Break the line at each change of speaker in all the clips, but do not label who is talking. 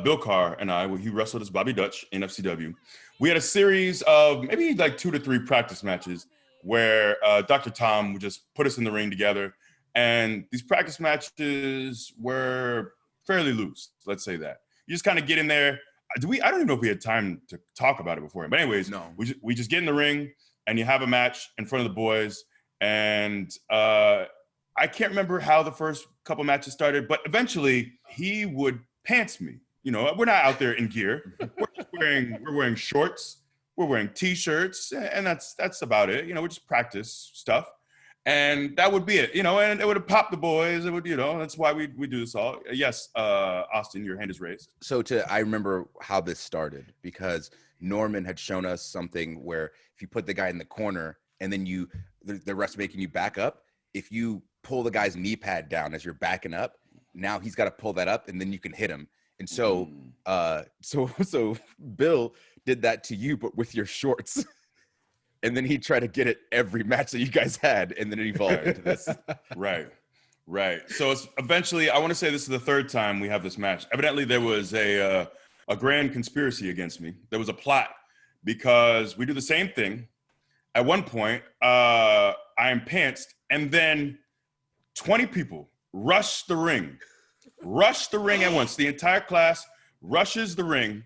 Bill Carr and I, he wrestled as Bobby Dutch in FCW. We had a series of maybe like 2 to 3 practice matches where Dr. Tom would just put us in the ring together. And these practice matches were fairly loose, let's say that. You just kind of get in there. I don't even know if we had time to talk about it before. But anyways,
No.
we just get in the ring and you have a match in front of the boys. And I can't remember how the first couple matches started, but eventually he would pants me. You know, we're not out there in gear. We're wearing shorts. We're wearing T-shirts, and that's about it. You know, we just practice stuff, and that would be it. You know, and it would have popped the boys. It would, you know, that's why we do this all. Yes, Austin, your hand is raised.
So I remember how this started because Norman had shown us something where if you put the guy in the corner and then the ref's making you back up, if you pull the guy's knee pad down as you're backing up, now he's got to pull that up and then you can hit him. And so, so Bill did that to you, but with your shorts. And then he tried to get it every match that you guys had, and then it evolved into this.
Right. So it's eventually, I want to say this is the third time we have this match. Evidently, there was a grand conspiracy against me. There was a plot because we do the same thing. At one point, I am pantsed, and then 20 people rush the ring at once. The entire class rushes the ring,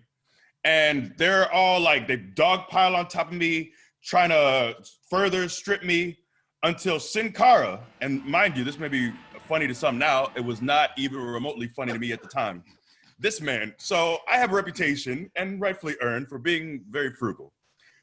and they're all like, they dogpile on top of me, trying to further strip me until Sin Cara, and mind you, this may be funny to some now, it was not even remotely funny to me at the time. This man, so I have a reputation, and rightfully earned, for being very frugal.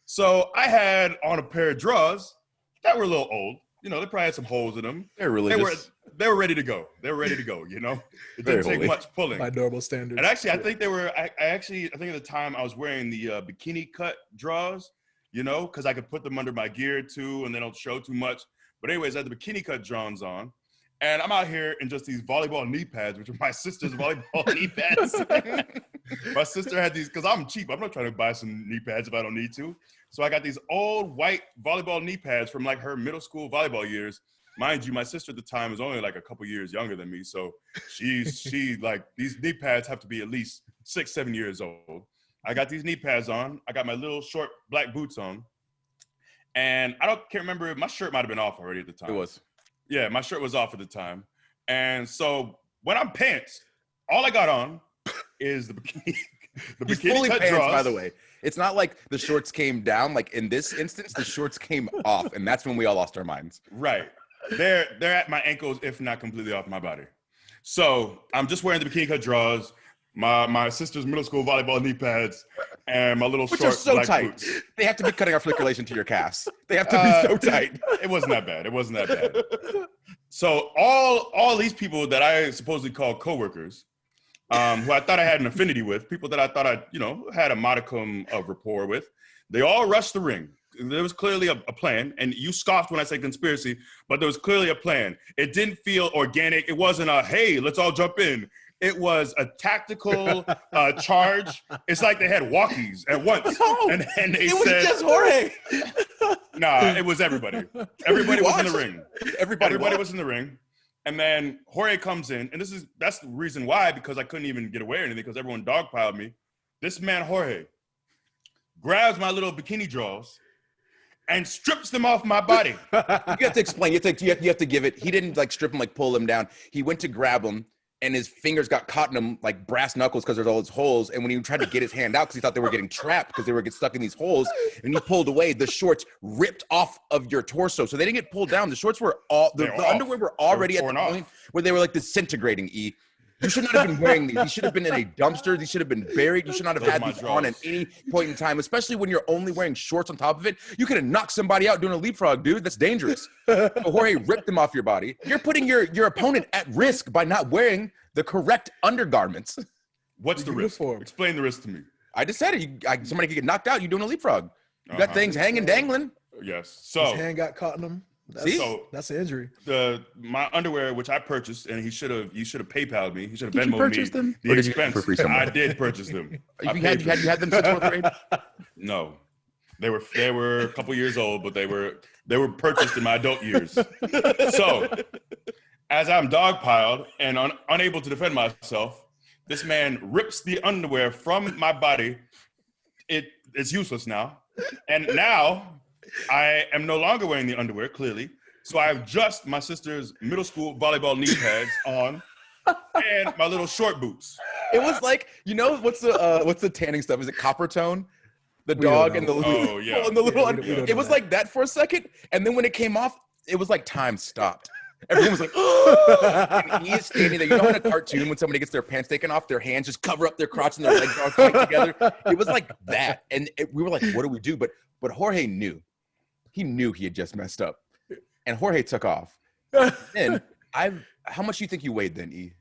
So I had on a pair of drawers that were a little old. You know, they probably had some holes in them.
They're religious.
They were ready to go. You know? It didn't take much pulling.
By normal standards.
And actually, I think they were, I think at the time I was wearing the bikini cut drawers, you know, because I could put them under my gear too, and they don't show too much. But anyways, I had the bikini cut drawers on. And I'm out here in just these volleyball knee pads, which are my sister's volleyball knee pads. My sister had these, because I'm cheap. I'm not trying to buy some knee pads if I don't need to. So I got these old white volleyball knee pads from like her middle school volleyball years. Mind you, my sister at the time was only like a couple years younger than me. So she like, these knee pads have to be at least 6-7 years old. I got these knee pads on. I got my little short black boots on. And can't remember if my shirt might've been off already at the time.
It was.
Yeah, my shirt was off at the time. And so when I'm pants, all I got on is the bikini.
He's fully pants, by the way. It's not like the shorts came down. Like in this instance, the shorts came off, and that's when we all lost our minds.
Right. They're at my ankles, if not completely off my body. So I'm just wearing the bikini cut drawers, my sister's middle school volleyball knee pads, and my little
Which
short
are so
black
tight.
boots.
They have to be cutting off relation to your calves. They have to be so tight.
It wasn't that bad. So all these people that I supposedly call coworkers, who I thought I had an affinity with, people that I thought I, had a modicum of rapport with, they all rushed the ring. There was clearly a plan, and you scoffed when I said conspiracy, but there was clearly a plan. It didn't feel organic. It wasn't a, hey, let's all jump in. It was a tactical charge. It's like they had walkies at once.
No,
and they
it was
said,
just Jorge.
Nah, it was everybody. Everybody was in the ring.
Everybody
was in the ring. And then Jorge comes in, and that's the reason why, because I couldn't even get away or anything, because everyone dogpiled me. This man, Jorge, grabs my little bikini drawers and strips them off my body.
You have to explain. You have to give it. He didn't like strip him, like pull him down. He went to grab him, and his fingers got caught in him like brass knuckles because there's all those holes. And when he tried to get his hand out because he thought they were getting trapped because they were getting stuck in these holes, and he pulled away, the shorts ripped off of your torso. So they didn't get pulled down. The shorts were the underwear were already at the point where they were like disintegrating. You should not have been wearing these. These should have been in a dumpster. These should have been buried. You should not have had these on at any point in time, especially when you're only wearing shorts on top of it. You could have knocked somebody out doing a leapfrog, dude. That's dangerous. So Jorge ripped them off your body. You're putting your opponent at risk by not wearing the correct undergarments.
What's the risk? Explain the risk to me.
I just said it. Somebody could get knocked out. You're doing a leapfrog. You got things hanging, dangling.
Yes. So
his hand got caught in him. That's an injury.
My underwear, which I purchased, and you should have PayPal'd me. He should have Venmo'd me.
Purchase them?
The expense. I did purchase them.
You had them since fourth grade?
No, they were a couple years old, but they were purchased in my adult years. So, as I'm dogpiled and unable to defend myself, This man rips the underwear from my body. It's useless now. And now I am no longer wearing the underwear, clearly. So I have just my sister's middle school volleyball knee pads on and my little short boots.
It was like, you know, what's the tanning stuff? Is it Copper Tone? The dog and the little, it was like that for a second. And then when it came off, it was like time stopped. Everyone was like, oh, and he is standing there. You know, in a cartoon, when somebody gets their pants taken off, their hands just cover up their crotch and their legs are tight together. It was like that. And we were like, what do we do? But Jorge knew. He knew he had just messed up. And Jorge took off. And how much do you think you weighed then, E?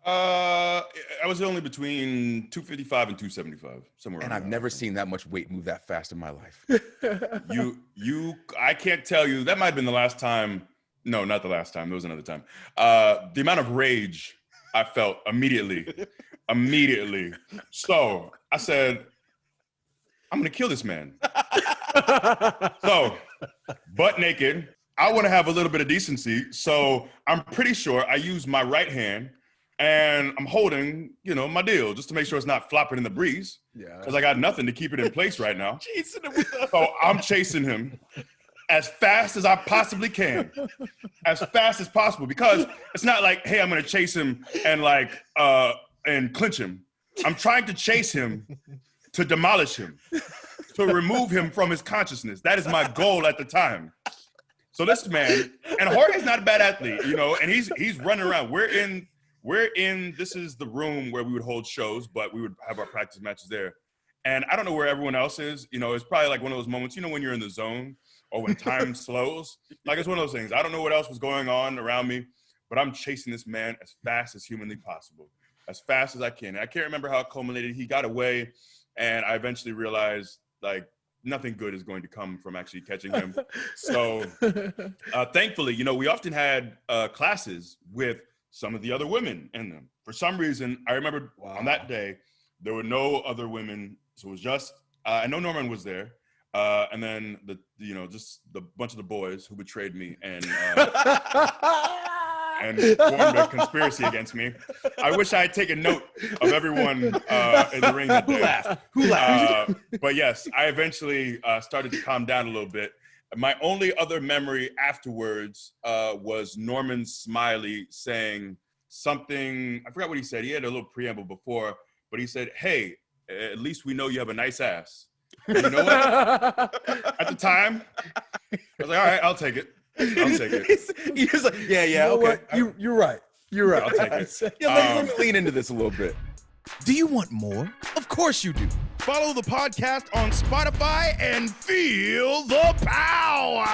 I was only between 255 and 275, somewhere.
And I've never seen that much weight move that fast in my life.
I can't tell you. That might have been the last time. No, not the last time. There was another time. The amount of rage I felt immediately. So I said, I'm going to kill this man. So, butt naked. I want to have a little bit of decency. So I'm pretty sure I used my right hand and I'm holding, my deal just to make sure it's not flopping in the breeze. Yeah. Because I got nothing to keep it in place right now. So I'm chasing him as fast as I possibly can, as fast as possible, because it's not like, hey, I'm going to chase him and clinch him. I'm trying to chase him to demolish him, to remove him from his consciousness. That is my goal at the time. So this man, and Jorge's not a bad athlete, and he's running around. We're in, this is the room where we would hold shows, but we would have our practice matches there. And I don't know where everyone else is. It's probably like one of those moments, when you're in the zone or when time slows. Like, it's one of those things. I don't know what else was going on around me, but I'm chasing this man as fast as humanly possible, as fast as I can. And I can't remember how it culminated. He got away, and I eventually realized, nothing good is going to come from actually catching him. So thankfully, we often had classes with some of the other women in them. For some reason, I remember on that day, there were no other women. So it was just, I know Norman was there. And then just the bunch of the boys who betrayed me and formed a conspiracy against me. I wish I had taken note of everyone in the ring that day. Who laughed? But yes, I eventually started to calm down a little bit. My only other memory afterwards was Norman Smiley saying something. I forgot what he said. He had a little preamble before, but he said, "Hey, at least we know you have a nice ass." And you know what? At the time, I was like, all right, I'll take it.
He was like, yeah, okay.
You're right.
I'll take it.
Let me lean into this a little bit.
Do you want more? Of course you do. Follow the podcast on Spotify and feel the power.